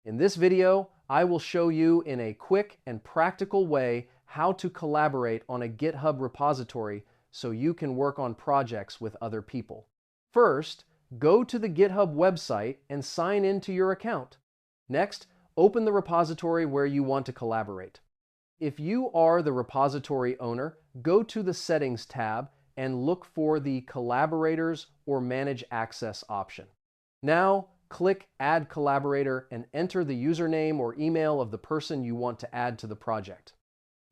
In this video, I will show you in a quick and practical way how to collaborate on a GitHub repository so you can work on projects with other people. First, go to the GitHub website and sign into your account. Next, open the repository where you want to collaborate. If you are the repository owner, go to the Settings tab and look for the Collaborators or Manage Access option. Now, click Add Collaborator and enter the username or email of the person you want to add to the project.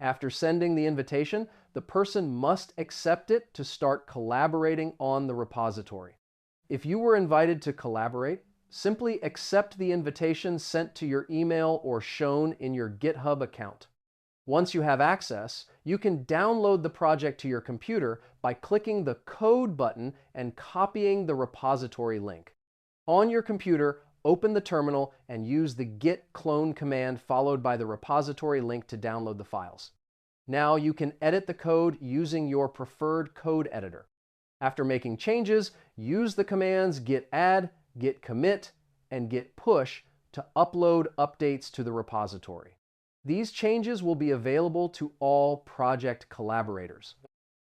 After sending the invitation, the person must accept it to start collaborating on the repository. If you were invited to collaborate, simply accept the invitation sent to your email or shown in your GitHub account. Once you have access, you can download the project to your computer by clicking the Code button and copying the repository link. On your computer, open the terminal and use the git clone command followed by the repository link to download the files. Now you can edit the code using your preferred code editor. After making changes, use the commands git add, git commit, and git push to upload updates to the repository. These changes will be available to all project collaborators.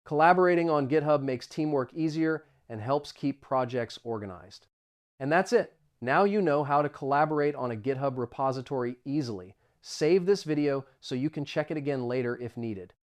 Collaborating on GitHub makes teamwork easier and helps keep projects organized. And that's it. Now you know how to collaborate on a GitHub repository easily. Save this video so you can check it again later if needed.